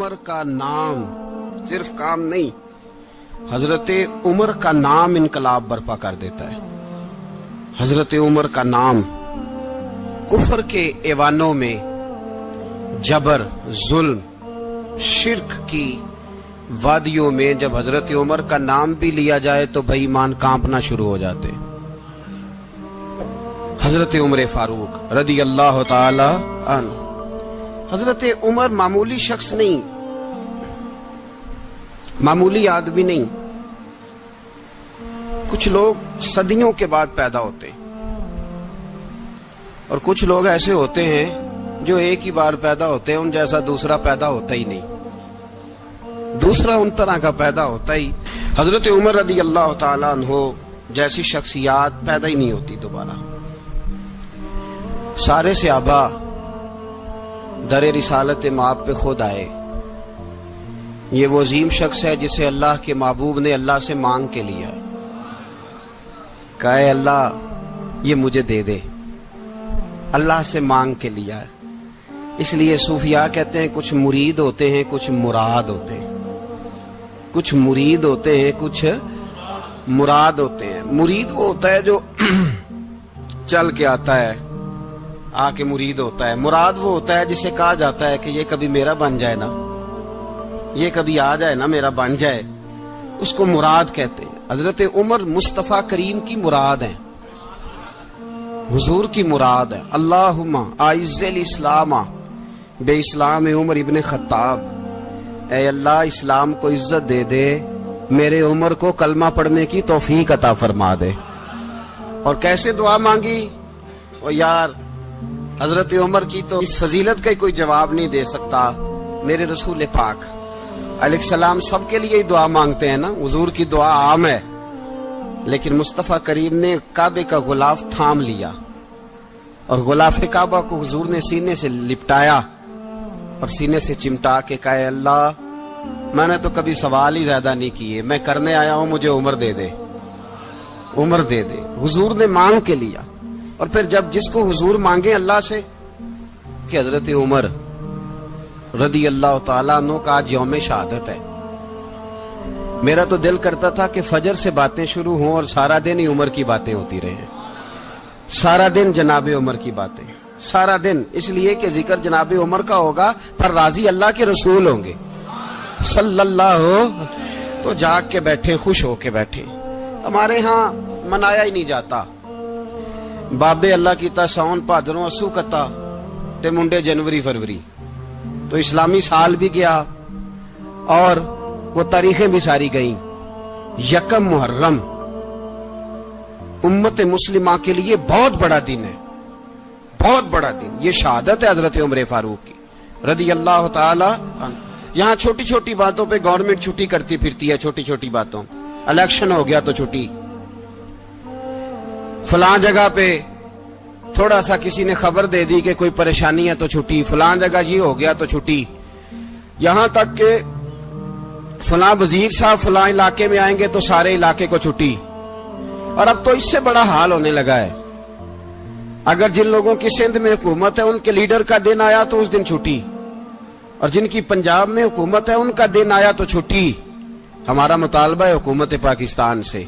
عمر کا نام صرف کام نہیں، حضرت عمر کا نام انقلاب برپا کر دیتا ہے۔ حضرت عمر کا نام کفر کے ایوانوں میں جبر، ظلم، شرک کی وادیوں میں جب حضرت عمر کا نام بھی لیا جائے تو بے ایمان کانپنا شروع ہو جاتے۔ حضرت عمر فاروق رضی اللہ تعالی عنہ، حضرت عمر معمولی شخص نہیں، معمولی آدمی نہیں۔ کچھ لوگ صدیوں کے بعد پیدا ہوتے ہیں اور کچھ لوگ ایسے ہوتے ہیں جو ایک ہی بار پیدا ہوتے ہیں، ان جیسا دوسرا پیدا ہوتا ہی نہیں، دوسرا ان طرح کا پیدا ہوتا ہی۔ حضرت عمر رضی اللہ تعالیٰ عنہ جیسی شخصیات پیدا ہی نہیں ہوتی دوبارہ۔ سارے صحابہ در رسالت مآب پہ خود آئے۔ یہ وہ عظیم شخص ہے جسے اللہ کے محبوب نے اللہ سے مانگ کے لیا، کہا اے اللہ یہ مجھے دے دے، اللہ سے مانگ کے لیا ہے۔ اس لیے صوفیاء کہتے ہیں کچھ مرید ہوتے ہیں، کچھ مراد ہوتے ہیں، کچھ مرید ہوتے ہیں، کچھ مراد ہوتے ہیں۔ مرید وہ ہوتا ہے جو چل کے آتا ہے، آ کے مرید ہوتا ہے۔ مراد وہ ہوتا ہے جسے کہا جاتا ہے کہ یہ کبھی میرا بن جائے نا، یہ کبھی آ جائے نا، میرا بن جائے، اس کو مراد کہتے ہیں۔ حضرت عمر مصطفیٰ کریم کی مراد ہیں، حضور کی مراد ہے۔ اللہم اعز الاسلام بے اسلام عمر ابن خطاب، اے اللہ اسلام کو عزت دے دے، میرے عمر کو کلمہ پڑھنے کی توفیق عطا فرما دے۔ اور کیسے دعا مانگی؟ او یار حضرت عمر کی تو اس فضیلت کا کوئی جواب نہیں دے سکتا، میرے رسول پاک علیہ السلام سب کے لیے ہی دعا مانگتے ہیں نا، حضور کی دعا عام ہے، لیکن مصطفیٰ کریم نے کعبے کا غلاف تھام لیا اور غلاف کعبہ کو حضور نے سینے سے لپٹایا اور سینے سے چمٹا کے کہا اے اللہ میں نے تو کبھی سوال ہی زیادہ نہیں کیے، میں کرنے آیا ہوں، مجھے عمر دے دے، عمر دے دے۔ حضور نے مانگ کے لیا۔ اور پھر جب جس کو حضور مانگے اللہ سے کہ حضرت عمر رضی اللہ تعالیٰ عنہ کا آج یوم شہادت ہے، میرا تو دل کرتا تھا کہ فجر سے باتیں شروع ہوں اور سارا دن ہی عمر کی باتیں ہوتی رہیں، سارا دن جناب عمر کی باتیں، سارا دن، اس لیے کہ ذکر جناب عمر کا ہوگا پر راضی اللہ کے رسول ہوں گے صلی اللہ، تو جاگ کے بیٹھے، خوش ہو کے بیٹھے۔ ہمارے ہاں منایا ہی نہیں جاتا، بابے اللہ کی تا ساون بھادروں اسو کتا تے منڈے جنوری فروری، تو اسلامی سال بھی گیا اور وہ تاریخیں بھی ساری گئیں۔ یکم محرم امت مسلمہ کے لیے بہت بڑا دن ہے، بہت بڑا دن، یہ شہادت ہے حضرت عمر فاروق کی رضی اللہ تعالی عنہ۔ یہاں چھوٹی چھوٹی باتوں پہ گورنمنٹ چھٹی کرتی پھرتی ہے، چھوٹی چھوٹی باتوں، الیکشن ہو گیا تو چھٹی، فلاں جگہ پہ تھوڑا سا کسی نے خبر دے دی کہ کوئی پریشانی ہے تو چھٹی، فلاں جگہ یہ ہو گیا تو چھٹی، یہاں تک کہ فلاں وزیر صاحب فلاں علاقے میں آئیں گے تو سارے علاقے کو چھٹی۔ اور اب تو اس سے بڑا حال ہونے لگا ہے، اگر جن لوگوں کی سندھ میں حکومت ہے ان کے لیڈر کا دن آیا تو اس دن چھٹی، اور جن کی پنجاب میں حکومت ہے ان کا دن آیا تو چھٹی۔ ہمارا مطالبہ ہے حکومت پاکستان سے،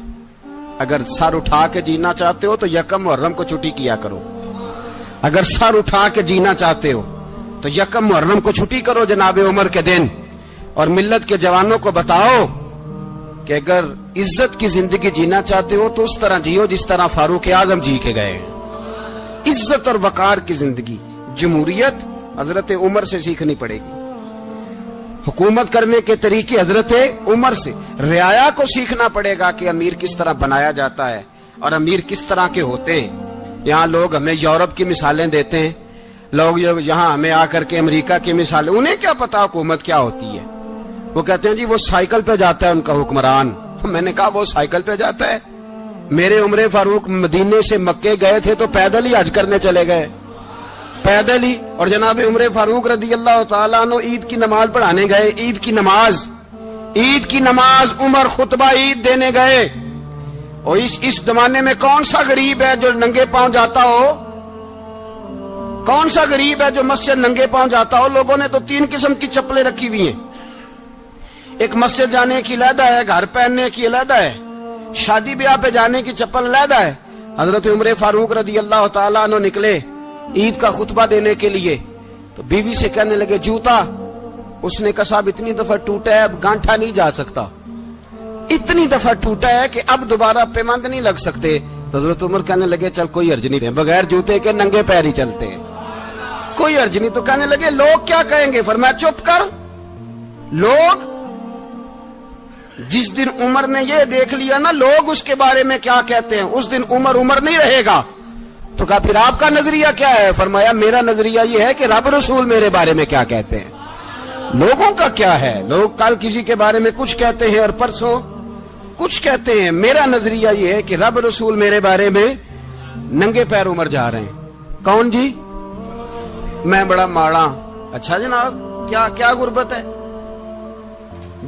اگر سر اٹھا کے جینا چاہتے ہو تو یکم محرم کو چھٹی کیا کرو، اگر سر اٹھا کے جینا چاہتے ہو تو یکم محرم کو چھٹی کرو جناب عمر کے دن، اور ملت کے جوانوں کو بتاؤ کہ اگر عزت کی زندگی جینا چاہتے ہو تو اس طرح جیو جس طرح فاروق اعظم جی کے گئے ہیں، عزت اور وقار کی زندگی۔ جمہوریت حضرت عمر سے سیکھنی پڑے گی، حکومت کرنے کے طریقے حضرت عمر سے، رعایا کو سیکھنا پڑے گا کہ امیر کس طرح بنایا جاتا ہے اور امیر کس طرح کے ہوتے ہیں۔ یہاں لوگ ہمیں یورپ کی مثالیں دیتے ہیں، لوگ یہاں ہمیں آ کر کے امریکہ کی مثالیں، انہیں کیا پتا حکومت کیا ہوتی ہے؟ وہ کہتے ہیں جی وہ سائیکل پہ جاتا ہے ان کا حکمران۔ میں نے کہا وہ سائیکل پہ جاتا ہے؟ میرے عمر فاروق مدینے سے مکے گئے تھے تو پیدل ہی حج کرنے چلے گئے، پیدل ہی۔ اور جناب عمر فاروق رضی اللہ تعالیٰ عنہ عید کی نماز پڑھانے گئے، عید کی نماز عمر خطبہ عید دینے گئے۔ اور اس زمانے میں کون سا غریب ہے جو ننگے پاؤں جاتا ہو؟ کون سا غریب ہے جو مسجد ننگے پاؤں جاتا ہو؟ لوگوں نے تو 3 قسم کی چپلیں رکھی ہوئی ہیں، ایک مسجد جانے کی علیحدہ ہے، گھر پہننے کی علیحدہ ہے، شادی بیاہ پہ جانے کی چپل علیحدہ ہے۔ حضرت عمر فاروق رضی اللہ تعالیٰ عنہ نکلے عید کا خطبہ دینے کے لیے، تو بیوی سے کہنے لگے جوتا، اس نے کہا صاحب اتنی دفعہ ٹوٹا ہے اب گانٹھا نہیں جا سکتا، اتنی دفعہ ٹوٹا ہے کہ اب دوبارہ پیمند نہیں لگ سکتے۔ تو حضرت عمر کہنے لگے چل کوئی حرج نہیں، بغیر جوتے کے ننگے پیر ہی چلتے ہیں، کوئی حرج نہیں۔ تو کہنے لگے لوگ کیا کہیں گے؟ فرمایا چپ کر، لوگ جس دن عمر نے یہ دیکھ لیا نا لوگ اس کے بارے میں کیا کہتے ہیں، اس دن عمر نہیں رہے گا۔ تو کہا پھر آپ کا نظریہ کیا ہے؟ فرمایا میرا نظریہ یہ ہے کہ رب رسول میرے بارے میں کیا کہتے ہیں، لوگوں کا کیا ہے؟ لوگ کل کسی کے بارے میں کچھ کہتے ہیں اور پرسوں کچھ کہتے ہیں، میرا نظریہ یہ ہے کہ رب رسول میرے بارے میں ننگے پیر عمر جا رہے ہیں۔ کون جی؟ میں بڑا ماڑا۔ اچھا جناب، کیا غربت ہے؟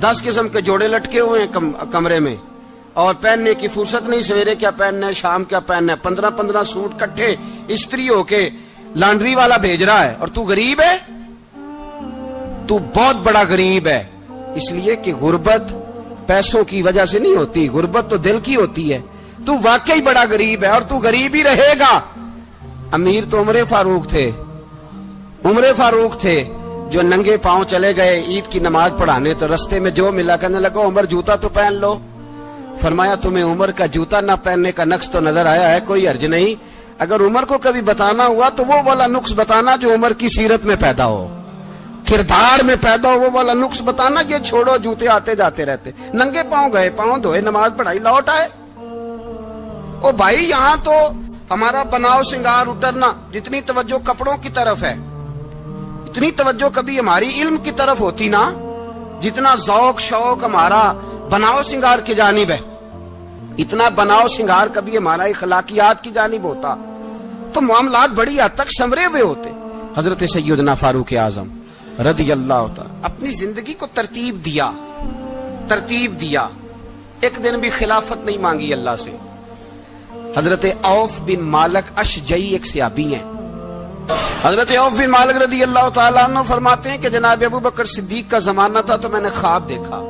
10 قسم کے جوڑے لٹکے ہوئے ہیں کمرے میں، اور پہننے کی فرصت نہیں، سویرے کیا پہننا ہے، شام کیا پہننا ہے، 15 سوٹ کٹھے استری ہو کے لانڈری والا بھیج رہا ہے، اور تو غریب ہے، تو بہت بڑا غریب ہے۔ اس لیے کہ غربت پیسوں کی وجہ سے نہیں ہوتی، غربت تو دل کی ہوتی ہے۔ تو واقعی بڑا غریب ہے اور تو غریب ہی رہے گا۔ امیر تو عمر فاروق تھے جو ننگے پاؤں چلے گئے عید کی نماز پڑھانے، تو رستے میں جو ملا کہنے لگا عمر جوتا تو پہن لو۔ فرمایا تمہیں عمر کا جوتا نہ پہننے کا نقص تو نظر آیا ہے، کوئی حرج نہیں، اگر عمر کو کبھی بتانا ہوا تو وہ والا نقص بتانا جو عمر کی سیرت میں پیدا ہو، کردار میں پیدا ہو، وہ والا نقص بتانا، یہ چھوڑو جوتے آتے جاتے رہتے۔ ننگے پاؤں گئے، پاؤں دھوئے، نماز پڑھائی، لوٹ آئے۔ او بھائی یہاں تو ہمارا بناؤ سنگار اترنا، جتنی توجہ کپڑوں کی طرف ہے اتنی توجہ کبھی ہماری علم کی طرف ہوتی نا، جتنا ذوق شوق ہمارا بناؤ سنگار کی جانب ہے، اتنا بناؤ سنگار کبھی ہمارا اخلاقیات کی جانب ہوتا تو معاملات بڑی حد تک سنورے ہوئے ہوتے۔ حضرت سیدنا فاروق اعظم رضی اللہ تعالی اپنی زندگی کو ترتیب دیا، ایک دن بھی خلافت نہیں مانگی اللہ سے۔ حضرت عوف بن مالک اشجعی ایک صحابی ہیں، حضرت عوف بن مالک رضی اللہ تعالیٰ عنہ فرماتے ہیں کہ جناب ابو بکر صدیق کا زمانہ تھا تو میں نے خواب دیکھا،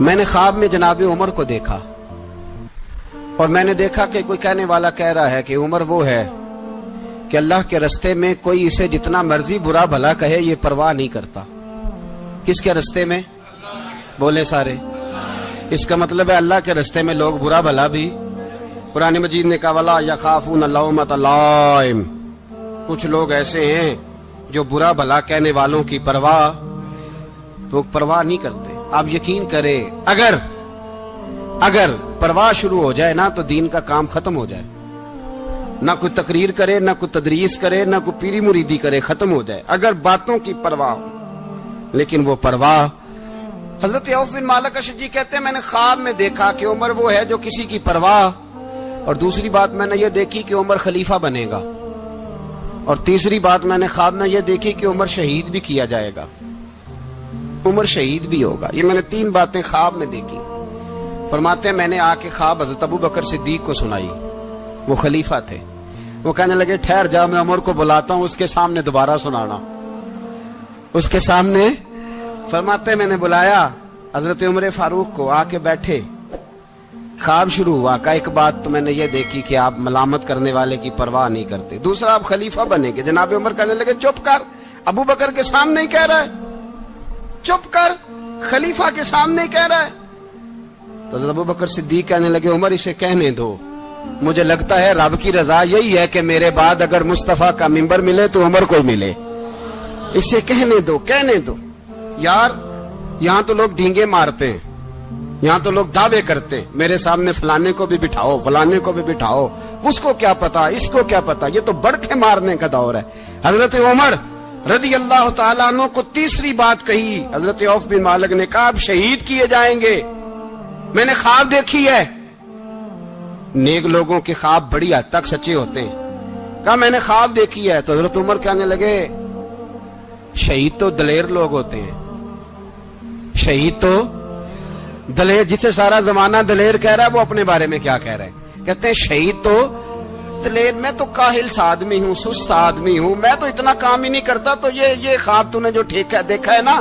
میں نے خواب میں جناب عمر کو دیکھا، اور میں نے دیکھا کہ کوئی کہنے والا کہہ رہا ہے کہ عمر وہ ہے کہ اللہ کے رستے میں کوئی اسے جتنا مرضی برا بھلا کہے یہ پرواہ نہیں کرتا۔ کس کے رستے میں؟ بولے سارے۔ اس کا مطلب ہے اللہ کے رستے میں لوگ برا بھلا بھی، قرآن مجید نے کہا وَلَا يَخَافُونَ لَوْمَةَ لَائِمٍ، کچھ لوگ ایسے ہیں جو برا بھلا کہنے والوں کی پرواہ نہیں کرتے۔ آپ یقین کریں اگر پرواہ شروع ہو جائے نا تو دین کا کام ختم ہو جائے، نہ کوئی تقریر کرے، نہ کوئی تدریس کرے، نہ کوئی پیری مریدی کرے، ختم ہو جائے اگر باتوں کی پرواہ ہو۔ لیکن وہ پرواہ، حضرت عوف بن مالک اشجعی کہتے ہیں میں نے خواب میں دیکھا کہ عمر وہ ہے جو کسی کی پرواہ، اور دوسری بات میں نے یہ دیکھی کہ عمر خلیفہ بنے گا، اور تیسری بات میں نے خواب میں یہ دیکھی کہ عمر شہید بھی کیا جائے گا، عمر شہید بھی ہوگا۔ یہ میں نے 3 باتیں خواب میں دیکھی۔ فرماتے ہیں میں نے آ کے خواب حضرت ابو بکر صدیق کو سنائی، وہ خلیفہ تھے، وہ کہنے لگے ٹھہر جا میں عمر کو بلاتا ہوں، اس کے سامنے دوبارہ سنانا، اس کے سامنے۔ فرماتے ہیں میں نے بلایا حضرت عمر فاروق کو، آ کے بیٹھے، خواب شروع ہوا۔ کہ ایک بات تو میں نے یہ دیکھی کہ آپ ملامت کرنے والے کی پرواہ نہیں کرتے، دوسرا آپ خلیفہ بنے گے۔ جناب عمر کہنے لگے چپ کر، ابو بکر کے سامنے ہی کہہ رہا ہے، چپ کر، خلیفہ کے سامنے ہی کہہ رہا ہے۔ تو حضرت ابو بکر صدیق کہنے لگے عمر اسے کہنے دو، مجھے لگتا ہے رب کی رضا یہی ہے کہ میرے بعد اگر مصطفیٰ کا منبر ملے تو عمر کو ملے، اسے کہنے دو۔ یار یہاں تو لوگ ڈھینگے مارتے ہیں، یہاں تو لوگ دعوے کرتے ہیں میرے سامنے فلانے کو بھی بٹھاؤ، فلانے کو بھی بٹھاؤ، اس کو کیا پتا، اس کو کیا پتا، یہ تو بڑکے مارنے کا دور ہے۔ حضرت عمر رضی اللہ تعالیٰ عنہ کو تیسری بات کہی، حضرت عوف بن مالک نے کہا آپ شہید کیے جائیں گے، میں نے خواب دیکھی ہے۔ نیک لوگوں کے خواب بڑی حد تک سچے ہوتے ہیں، کہا میں نے خواب دیکھی ہے۔ تو حضرت عمر کہنے لگے شہید تو دلیر لوگ ہوتے ہیں، شہید تو دلیر، جسے سارا زمانہ دلیر کہہ رہا ہے وہ اپنے بارے میں کیا کہہ رہے ہیں؟ کہتے ہیں شہید تو دلیر، میں تو کاہل سا آدمی ہوں، سست آدمی ہوں، میں تو اتنا کام ہی نہیں کرتا، تو یہ خواب تو نے جو دیکھا ہے نا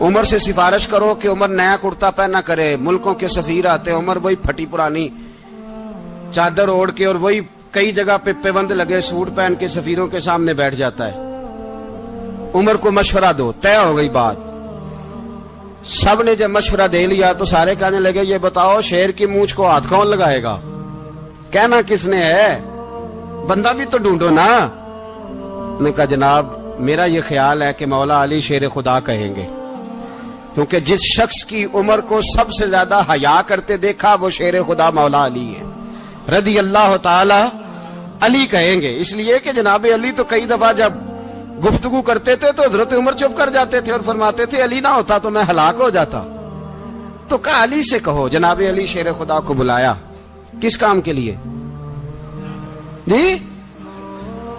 عمر سے سفارش کرو کہ عمر نیا کرتا پہنا کرے. ملکوں کے سفیر آتے, عمر وہی پھٹی پرانی چادر اوڑھ کے اور وہی کئی جگہ پہ پیوند لگے سوٹ پہن کے سفیروں کے سامنے بیٹھ جاتا ہے. عمر کو مشورہ دو, طے ہو گئی بات. سب نے جب مشورہ دے لیا تو سارے کہنے لگے یہ بتاؤ شیر کی مونچھ کو ہاتھ کون لگائے گا؟ کہنا کس نے ہے؟ بندہ بھی تو ڈھونڈو نا. نے کہا جناب میرا یہ خیال ہے کہ مولا علی شیر خدا کہیں گے, کیونکہ جس شخص کی عمر کو سب سے زیادہ حیا کرتے دیکھا وہ شیر خدا مولا علی ہے رضی اللہ تعالی علی کہیں گے. اس لیے کہ جناب علی تو کئی دفعہ جب گفتگو کرتے تھے تو حضرت عمر چپ کر جاتے تھے اور فرماتے تھے علی نہ ہوتا تو میں ہلاک ہو جاتا. تو کہا علی سے کہو. جناب علی شیر خدا کو بلایا. کس کام کے لیے جی؟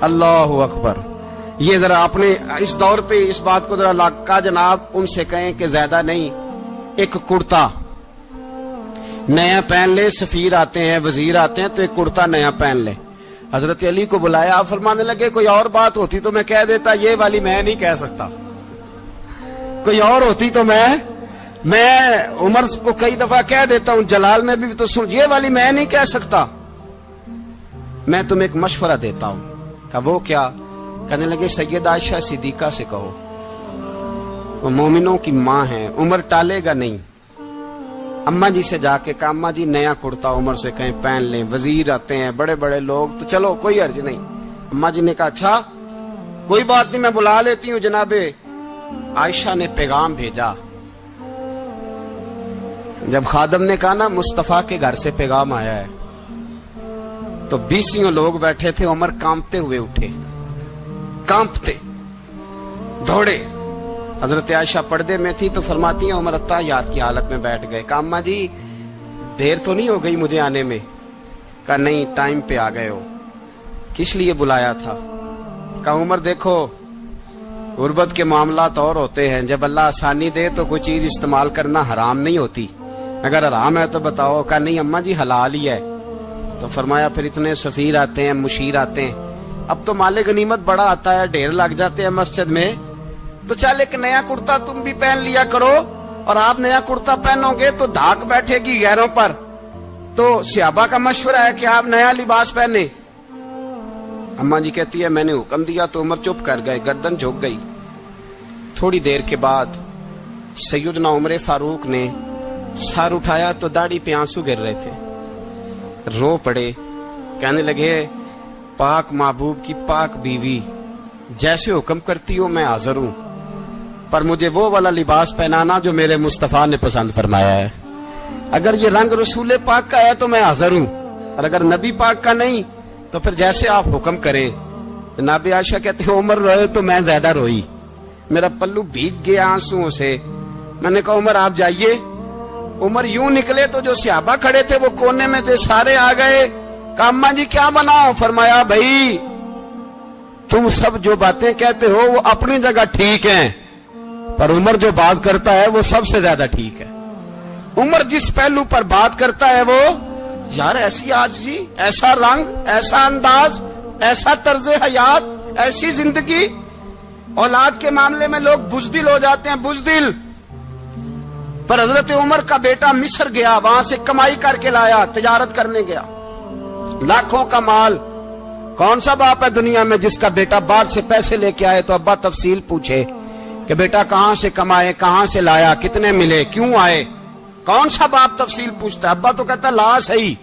اللہ اکبر. یہ ذرا آپ نے اس دور پہ اس بات کو ذرا کہا جناب ان سے کہیں کہ زیادہ نہیں, ایک کرتا نیا پہن لے. سفیر آتے ہیں, وزیر آتے ہیں تو ایک کرتا نیا پہن لے. حضرت علی کو بلایا. آپ فرمانے لگے کوئی اور بات ہوتی تو میں کہہ دیتا, یہ والی میں نہیں کہہ سکتا. کوئی اور ہوتی تو میں عمر کو کئی دفعہ کہہ دیتا ہوں, جلال میں بھی تو سن, یہ والی میں نہیں کہہ سکتا. میں تمہیں ایک مشورہ دیتا ہوں. کہا وہ کیا؟ کہنے لگے سید عائشہ صدیقہ سے کہو, وہ مومنوں کی ماں ہیں, عمر ٹالے گا نہیں. اماں جی سے جا کے کہا اماں جی نیا کرتا عمر سے کہیں پہن لیں. وزیر آتے ہیں, بڑے بڑے لوگ, تو چلو کوئی حرج نہیں. اماں جی نے کہا اچھا کوئی بات نہیں میں بلا لیتی ہوں. جناب عائشہ نے پیغام بھیجا. جب خادم نے کہا نا مصطفیٰ کے گھر سے پیغام آیا ہے, تو 20 لوگ بیٹھے تھے. عمر کانپتے ہوئے اٹھے, کانپتے دوڑے. حضرت عائشہ پردے میں تھی تو فرماتی ہیں عمر اتحیات کی حالت میں بیٹھ گئے. کہا اماں جی دیر تو نہیں ہو گئی مجھے آنے میں؟ کہا نہیں ٹائم پہ آ گئے ہو. کس لیے بلایا تھا؟ کہا عمر دیکھو غربت کے معاملات اور ہوتے ہیں, جب اللہ آسانی دے تو کوئی چیز استعمال کرنا حرام نہیں ہوتی, اگر حرام ہے تو بتاؤ. کہا نہیں اماں جی حلال ہی ہے. تو فرمایا پھر اتنے سفیر آتے ہیں, مشیر آتے ہیں, اب تو مال غنیمت بڑا آتا ہے, ڈھیر لگ جاتے ہیں مسجد میں, تو چل ایک نیا کرتا تم بھی پہن لیا کرو. اور آپ نیا کرتا پہنو گے تو دھاک بیٹھے گی غیروں پر. تو صحابہ کا مشورہ ہے کہ آپ نیا لباس پہنے. اماں جی کہتی ہے میں نے حکم دیا تو عمر چپ کر گئے, گردن جھک گئی. تھوڑی دیر کے بعد سیدنا عمر فاروق نے سر اٹھایا تو داڑھی پہ آنسو گر رہے تھے, رو پڑے. کہنے لگے پاک محبوب کی پاک بیوی, جیسے حکم کرتی ہو میں حاضر ہوں, پر مجھے وہ والا لباس پہنانا جو میرے مصطفیٰ نے پسند فرمایا ہے. اگر یہ رنگ رسول پاک کا ہے تو میں حاضر ہوں, اور اگر نبی پاک کا نہیں تو پھر جیسے آپ حکم کریں. جناب عائشہ کہتے ہیں عمر روئے تو میں زیادہ روئی, میرا پلو بھیگ گیا آنسوؤں سے. میں نے کہا عمر آپ جائیے. عمر یوں نکلے تو جو صحابہ کھڑے تھے وہ کونے میں تھے, سارے آ گئے. کہا اماں جی کیا بناؤ؟ فرمایا بھائی تم سب جو باتیں کہتے ہو وہ اپنی جگہ ٹھیک ہیں, پر عمر جو بات کرتا ہے وہ سب سے زیادہ ٹھیک ہے. عمر جس پہلو پر بات کرتا ہے وہ یار ایسی عاجزی, ایسا رنگ, ایسا انداز, ایسا طرز حیات, ایسی زندگی. اولاد کے معاملے میں لوگ بزدل ہو جاتے ہیں, بزدل. پر حضرت عمر کا بیٹا مصر گیا, وہاں سے کمائی کر کے لایا, تجارت کرنے گیا, لاکھوں کا مال. کون سا باپ ہے دنیا میں جس کا بیٹا باہر سے پیسے لے کے آئے تو ابا تفصیل پوچھے کہ بیٹا کہاں سے کمائے, کہاں سے لایا, کتنے ملے, کیوں آئے؟ کون سا باپ تفصیل پوچھتا ہے؟ ابا تو کہتا ہے لا صحیح,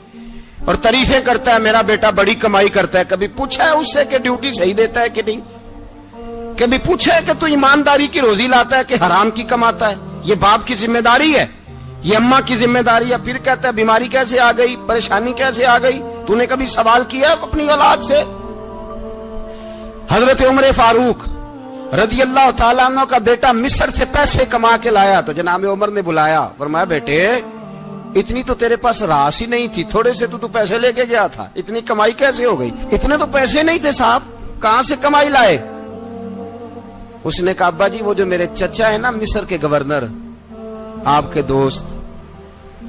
اور تعریفیں کرتا ہے میرا بیٹا بڑی کمائی کرتا ہے. کبھی پوچھا ہے اس سے کہ ڈیوٹی صحیح دیتا ہے کہ نہیں؟ کبھی پوچھا ہے کہ تو ایمانداری کی روزی لاتا ہے کہ حرام کی کماتا ہے؟ یہ باپ کی ذمہ داری ہے, یہ اماں کی ذمہ داری ہے. پھر کہتا ہے بیماری کیسے آ گئی, پریشانی کیسے آ گئی, تو نے کبھی سوال کیا اپنی اولاد سے؟ حضرت عمر فاروق رضی اللہ تعالیٰ عنہ کا بیٹا مصر سے پیسے کما کے لایا تو جناب عمر نے بلایا, فرمایا بیٹے اتنی تو تیرے پاس راس ہی نہیں تھی, تھوڑے سے تو پیسے لے کے گیا تھا, اتنی کمائی کیسے ہو گئی؟ اتنے تو پیسے نہیں تھے صاحب, کہاں سے کمائی لائے؟ اس نے کہا ابا جی وہ جو میرے چچا ہے نا مصر کے گورنر, آپ کے دوست,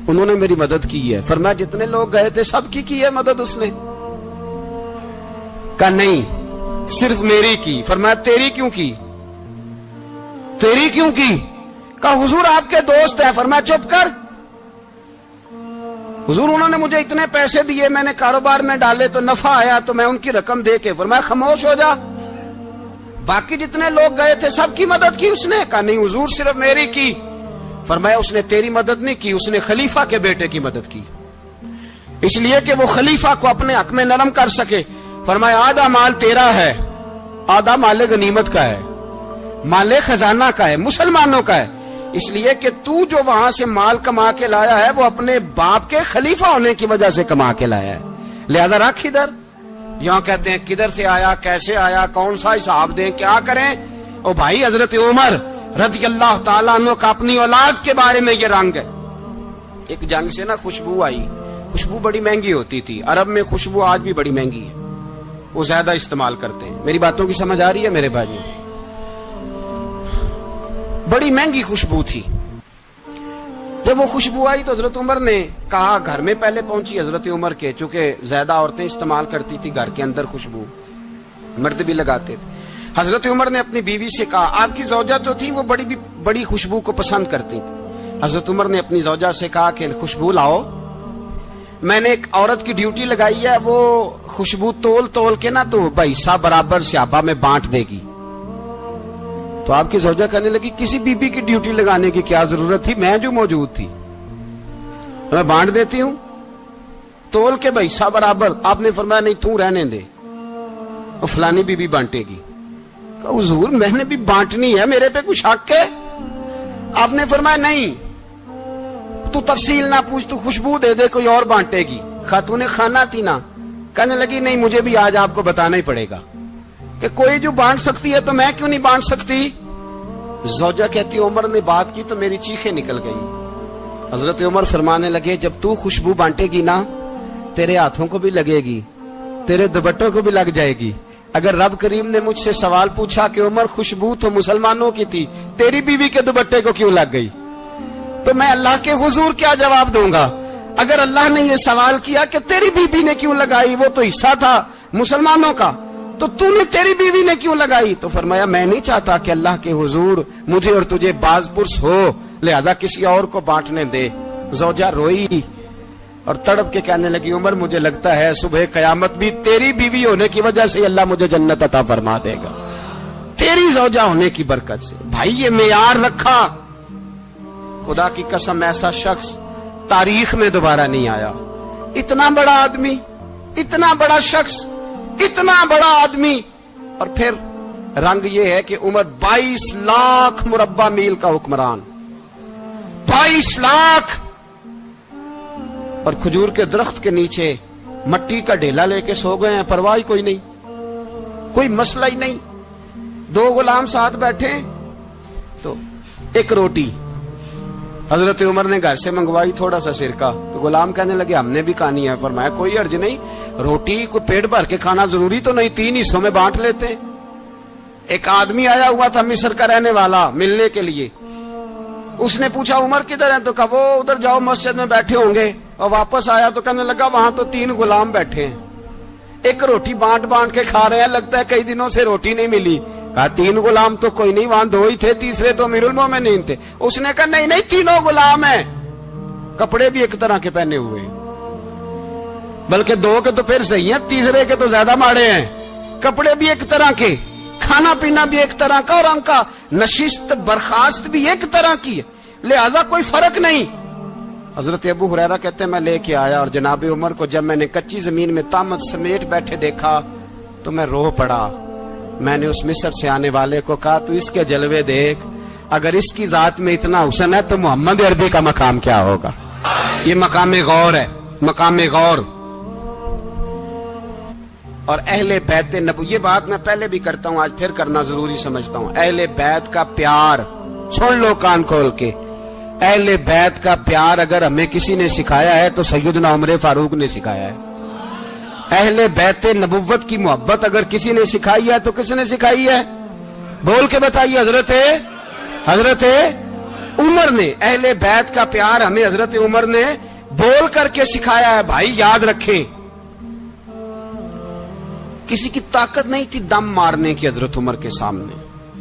انہوں نے میری مدد کی ہے. فرمایا جتنے لوگ گئے تھے سب کی ہے مدد اس نے؟ کہا نہیں صرف میری کی. فرمایا تیری کیوں کی؟ تیری کیوں کی؟ کہا حضور آپ کے دوست ہیں. فرمایا چپ کر. حضور انہوں نے مجھے اتنے پیسے دیے, میں نے کاروبار میں ڈالے تو نفع آیا تو میں ان کی رقم دے کے. فرمایا خاموش ہو جا. باقی جتنے لوگ گئے تھے سب کی مدد کی اس نے؟ کہا نہیں حضور صرف میری کی. فرمایا اس نے تیری مدد نہیں کی, اس نے خلیفہ کے بیٹے کی مدد کی, اس لیے کہ وہ خلیفہ کو اپنے حق میں نرم کر سکے. فرمایا آدھا مال تیرا ہے, آدھا مال غنیمت کا ہے, مال خزانہ کا ہے, مسلمانوں کا ہے, اس لیے کہ تو جو وہاں سے مال کما کے لایا ہے وہ اپنے باپ کے خلیفہ ہونے کی وجہ سے کما کے لایا ہے, لہذا رکھ ادھر. یہاں کہتے ہیں کدھر سے آیا, کیسے آیا, کون سا حساب دیں, کیا کریں. او بھائی حضرت عمر رضی اللہ تعالیٰ عنہ کا اپنی اولاد کے بارے میں یہ رنگ ہے. ایک جنگ سے نا خوشبو آئی, خوشبو بڑی مہنگی ہوتی تھی, عرب میں خوشبو آج بھی بڑی مہنگی ہے, وہ زیادہ استعمال کرتے ہیں. میری باتوں کی سمجھ آ رہی ہے میرے بھائی؟ بڑی مہنگی خوشبو تھی. جب وہ خوشبو آئی تو حضرت عمر نے کہا, گھر میں پہلے پہنچی حضرت عمر کے, چونکہ زیادہ عورتیں استعمال کرتی تھی گھر کے اندر خوشبو, مرد بھی لگاتے تھے. حضرت عمر نے اپنی بیوی سے کہا, آپ کی زوجہ تو تھی وہ بڑی خوشبو کو پسند کرتی تھی. حضرت عمر نے اپنی زوجہ سے کہا کہ خوشبو لاؤ, میں نے ایک عورت کی ڈیوٹی لگائی ہے, وہ خوشبو تول کے نا تو حصہ برابر صحابہ میں بانٹ دے گی. تو آپ کی زوجہ کہنے لگی کسی بی بی کی ڈیوٹی لگانے کی کیا ضرورت تھی, میں جو موجود تھی میں بانٹ دیتی ہوں تول کے حصہ برابر. آپ نے فرمایا نہیں تو رہنے دے, اور فلانی بی بی بانٹے گی. کہا حضور میں نے بھی بانٹنی ہے, میرے پہ کچھ حق ہے؟ آپ نے فرمایا نہیں, تو تفصیل نہ پوچھ, تو خوشبو دے دے, کوئی اور بانٹے گی. خاتون خانہ تھی نا, کہنے لگی نہیں مجھے بھی آج آپ کو بتانا ہی پڑے گا کہ کوئی جو بانٹ سکتی ہے تو میں کیوں نہیں بانٹ سکتی. زوجہ کہتی عمر نے بات کی تو میری چیخیں نکل گئی. حضرت عمر فرمانے لگے جب تو خوشبو بانٹے گی نا تیرے ہاتھوں کو بھی لگے گی, تیرے دوپٹوں کو بھی لگ جائے گی. اگر رب کریم نے مجھ سے سوال پوچھا کہ عمر خوشبو تو مسلمانوں کی تھی, تیری بیوی کے دوپٹے کو کیوں لگ گئی, تو میں اللہ کے حضور کیا جواب دوں گا؟ اگر اللہ نے یہ سوال کیا کہ تیری بیوی نے کیوں لگائی, وہ تو حصہ تھا مسلمانوں کا, تو تو نے تیری بیوی نے کیوں لگائی؟ تو فرمایا میں نہیں چاہتا کہ اللہ کے حضور مجھے اور تجھے باز پرس ہو, لہذا کسی اور کو بانٹنے دے. زوجہ روئی اور تڑپ کے کہنے لگی عمر مجھے لگتا ہے صبح قیامت بھی تیری بیوی ہونے کی وجہ سے اللہ مجھے جنت عطا فرما دے گا, تیری زوجہ ہونے کی برکت سے. بھائی یہ معیار رکھا, خدا کی قسم ایسا شخص تاریخ میں دوبارہ نہیں آیا. اتنا بڑا آدمی, اتنا بڑا شخص, اتنا بڑا آدمی, اور پھر رنگ یہ ہے کہ عمر 22 لاکھ مربع میل کا حکمران, 22 لاکھ, اور کھجور کے درخت کے نیچے مٹی کا ڈھیلا لے کے سو گئے ہیں, پرواہ کوئی نہیں, کوئی مسئلہ ہی نہیں. 2 غلام ساتھ بیٹھے تو ایک روٹی حضرت عمر نے گھر سے منگوائی, تھوڑا سا سرکہ, تو غلام کہنے لگے ہم نے بھی کھانی ہے. فرمایا کوئی حرج نہیں, روٹی کو پیٹ بھر کے کھانا ضروری تو نہیں, 3 حصوں میں بانٹ لیتے ہیں. ایک آدمی آیا ہوا تھا مصر کا رہنے والا ملنے کے لیے, اس نے پوچھا عمر کدھر ہیں, تو کہا وہ ادھر جاؤ مسجد میں بیٹھے ہوں گے. اور واپس آیا تو کہنے لگا وہاں تو 3 غلام بیٹھے ہیں, ایک روٹی بانٹ کے کھا رہے ہیں, لگتا ہے کئی دنوں سے روٹی نہیں ملی. کہا 3 غلام تو کوئی نہیں, وہاں 2 ہی تھے, تیسرے تو امیر المومنین تھے. اس نے کہا نہیں 3 غلام ہیں, کپڑے بھی ایک طرح کے پہنے ہوئے, بلکہ 2 کے تو پھر صحیح ہیں, تیسرے کے تو زیادہ ماڑے ہیں. کپڑے بھی ایک طرح کے, کھانا پینا بھی ایک طرح کا, اور ان کا نشست برخاست بھی ایک طرح کی ہے, لہذا کوئی فرق نہیں. حضرت ابو ہریرہ کہتے ہیں میں لے کے آیا, اور جناب عمر کو جب میں نے کچی زمین میں تامت سمیٹ بیٹھے دیکھا تو میں رو پڑا. میں نے اس مصر سے آنے والے کو کہا تو اس کے جلوے دیکھ, اگر اس کی ذات میں اتنا حسن ہے تو محمد عربی کا مقام کیا ہوگا. یہ مقام غور ہے, مقام غور. اور اہل بیت نبو, یہ بات میں پہلے بھی کرتا ہوں, آج پھر کرنا ضروری سمجھتا ہوں. اہل بیت کا پیار سن لو کان کھول کے, اہل بیت کا پیار اگر ہمیں کسی نے سکھایا ہے تو سیدنا عمر فاروق نے سکھایا ہے. اہل بیت نبوت کی محبت اگر کسی نے سکھائی ہے تو کس نے سکھائی ہے؟ بول کے بتائیے. حضرت عمر نے. اہل بیت کا پیار ہمیں حضرت عمر نے بول کر کے سکھایا ہے. بھائی یاد رکھیں, کسی کی طاقت نہیں تھی دم مارنے کی حضرت عمر کے سامنے,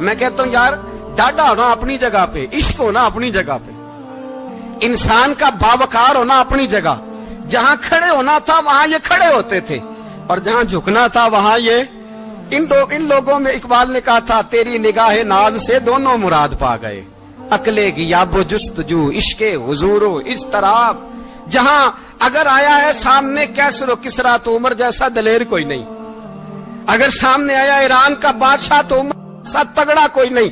میں کہتا ہوں یار ڈاڈا ہونا اپنی جگہ پہ, عشق ہونا اپنی جگہ پہ, انسان کا باوقار ہونا اپنی جگہ. جہاں کھڑے ہونا تھا وہاں یہ کھڑے ہوتے تھے, اور جہاں جھکنا تھا وہاں یہ ان لوگوں میں اقبال نے کہا تھا تیری نگاہ ناز سے دونوں مراد پا گئے. عقلے کی یاب و جستجو, عشق حضور و اضطراب. جہاں اگر آیا ہے سامنے کیسر و کسرا تو عمر جیسا دلیر کوئی نہیں. اگر سامنے آیا ایران کا بادشاہ تو عمر جیسا تگڑا کوئی نہیں.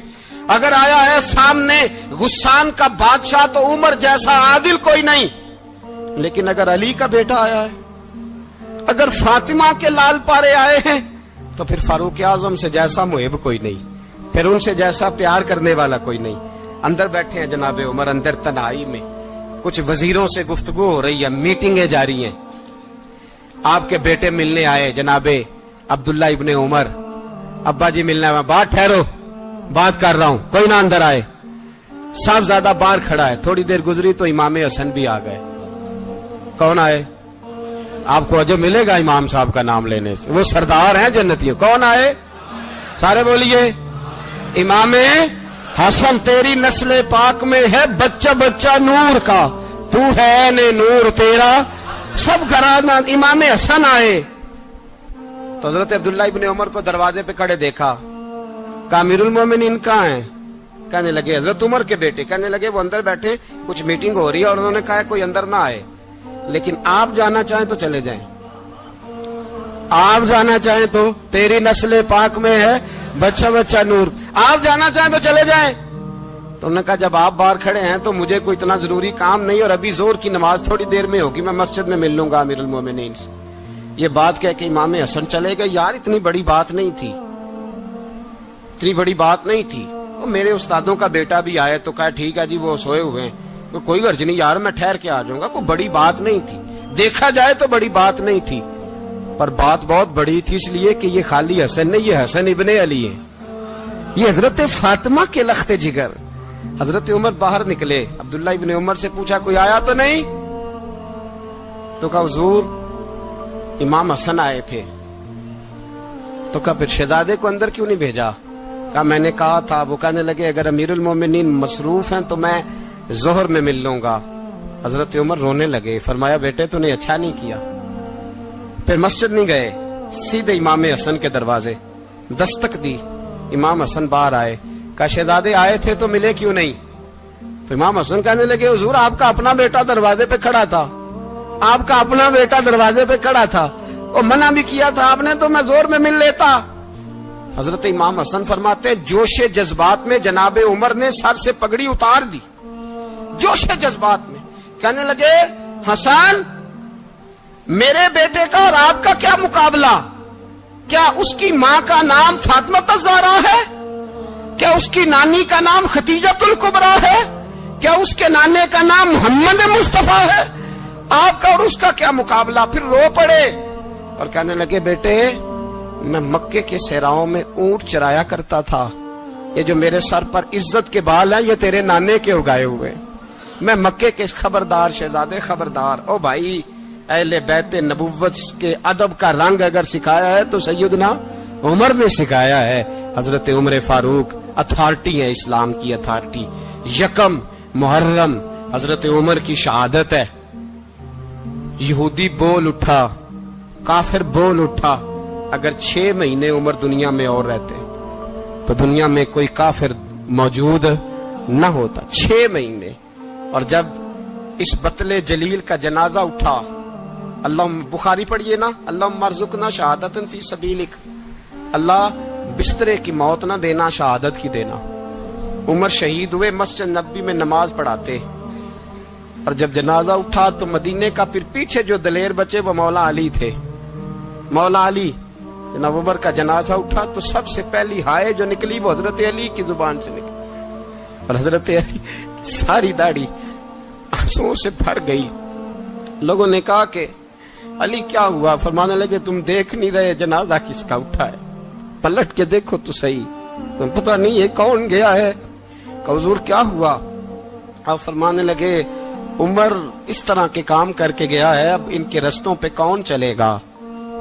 اگر آیا ہے سامنے غسان کا بادشاہ تو عمر جیسا عادل کوئی نہیں. لیکن اگر علی کا بیٹا آیا ہے, اگر فاطمہ کے لال پارے آئے ہیں, تو پھر فاروق اعظم سے جیسا محب کوئی نہیں, پھر ان سے جیسا پیار کرنے والا کوئی نہیں. اندر بیٹھے ہیں جناب عمر, اندر تنہائی میں کچھ وزیروں سے گفتگو ہو رہی ہے, میٹنگیں جاری ہیں. آپ کے بیٹے ملنے آئے جناب عبداللہ ابن عمر. ابا جی ملنے آئے. بات ٹھہرو, بات کر رہا ہوں, کوئی نہ اندر آئے. صاحب زیادہ باہر کھڑا ہے. تھوڑی دیر گزری تو امام حسن بھی آ گئے. کون آئے؟ آپ کو جو ملے گا امام صاحب کا نام لینے سے, وہ سردار ہیں جنتیوں. کون آئے؟ سارے بولیے. امام حسن تیری نسل پاک میں ہے بچہ بچہ نور کا, تو ہے نے نور تیرا سب گھرانہ. امام حسن آئے تو حضرت عبداللہ ابن عمر کو دروازے پہ کھڑے دیکھا. کہا امیر المومنین کہاں ہیں؟ کہنے لگے حضرت عمر کے بیٹے. کہنے لگے وہ اندر بیٹھے, کچھ میٹنگ ہو رہی ہے, اور انہوں نے کہا کوئی اندر نہ آئے, لیکن آپ جانا چاہیں تو چلے جائیں. آپ جانا چاہیں تو تیری نسل پاک میں ہے بچہ بچہ نور, آپ جانا چاہیں تو چلے جائیں. تو انہوں نے کہا جب آپ باہر کھڑے ہیں تو مجھے کوئی اتنا ضروری کام نہیں, اور ابھی زور کی نماز تھوڑی دیر میں ہوگی, میں مسجد میں مل لوں گا امیر المومنین سے. یہ بات کہہ کہ امام حسن چلے گئے. یار اتنی بڑی بات نہیں تھی, اتنی بڑی بات نہیں تھی. وہ میرے استادوں کا بیٹا بھی آئے تو کہا ٹھیک ہے جی وہ سوئے ہوئے ہیں, کوئی غرض نہیں یار, میں ٹھہر کے آ جاؤں گا. کوئی بڑی بات نہیں تھی, دیکھا جائے تو بڑی بات نہیں تھی, پر بات بہت بڑی تھی اس لیے کہ یہ خالی حسن نہیں, یہ حسن ابن علی ہے, یہ حضرت فاطمہ کے لخت جگر. حضرت عمر باہر نکلے. عبداللہ ابن عمر سے پوچھا کوئی آیا تو نہیں؟ تو کہا حضور امام حسن آئے تھے. تو کہا پھر شہزادے کو اندر کیوں نہیں بھیجا؟ کہا میں نے کہا تھا. وہ کہنے لگے اگر امیر المومنین مصروف ہیں تو میں ظہر میں مل لوں گا. حضرت عمر رونے لگے. فرمایا بیٹے تو نے اچھا نہیں کیا. پھر مسجد نہیں گئے, سیدھے امام حسن کے دروازے دستک دی. امام حسن باہر آئے. کہا شہزادے آئے تھے تو ملے کیوں نہیں؟ تو امام حسن کہنے لگے حضور آپ کا اپنا بیٹا دروازے پہ کھڑا تھا, آپ کا اپنا بیٹا دروازے پہ کھڑا تھا, اور منع بھی کیا تھا آپ نے, تو میں زور میں مل لیتا. حضرت امام حسن فرماتے جوش جذبات میں جناب عمر نے سر سے پگڑی اتار دی, جوش جذبات میں. کہنے لگے حسن میرے بیٹے کا اور آپ کا کیا مقابلہ؟ کیا اس کی ماں کا نام فاطمہ الزہرا ہے؟ کیا اس کی نانی کا نام ختیجۃ الکبریٰ ہے؟ کیا اس کے نانے کا نام محمد مصطفیٰ ہے؟ آپ کا اور اس کا کیا مقابلہ؟ پھر رو پڑے اور کہنے لگے بیٹے میں مکے کے صحراؤں میں اونٹ چرایا کرتا تھا, یہ جو میرے سر پر عزت کے بال ہیں یہ تیرے نانے کے اگائے ہوئے. میں مکے کے خبردار شہزادے خبردار. او بھائی اہل بیت نبوت کے ادب کا رنگ اگر سکھایا ہے تو سیدنا عمر نے سکھایا ہے. حضرت عمر فاروق اتھارٹی ہے, اسلام کی اتھارٹی. یکم محرم حضرت عمر کی شہادت ہے. یہودی بول اٹھا, کافر بول اٹھا. اگر 6 مہینے عمر دنیا میں اور رہتے تو دنیا میں کوئی کافر موجود نہ ہوتا. 6 مہینے. اور جب اس بطل جلیل کا جنازہ اٹھا, اللہ بخاری پڑھیے نا, اللہم ارزقنا شہادت فی سبیلک, اللہ بسترے کی موت نہ دینا, شہادت کی دینا. عمر شہید ہوئے, مسجد نبوی میں نماز پڑھاتے, اور جب جنازہ اٹھا تو مدینے کا پھر پیچھے جو دلیر بچے وہ مولا علی تھے. مولا علی جناب عمر کا جنازہ اٹھا تو سب سے پہلی ہائے جو نکلی وہ حضرت علی کی زبان سے نکلی, اور حضرت علی ساری داڑھی آنسوؤں سے بھر گئی. لوگوں نے کہا کہ علی کیا ہوا؟ فرمانے لگے تم دیکھ نہیں رہے جنازہ کس کا اٹھا ہے, پلٹ کے دیکھو تو صحیح, تم پتہ نہیں یہ کون گیا ہے. کہ حضور کیا ہوا؟ آپ فرمانے لگے عمر اس طرح کے کام کر کے گیا ہے, اب ان کے رستوں پہ کون چلے گا؟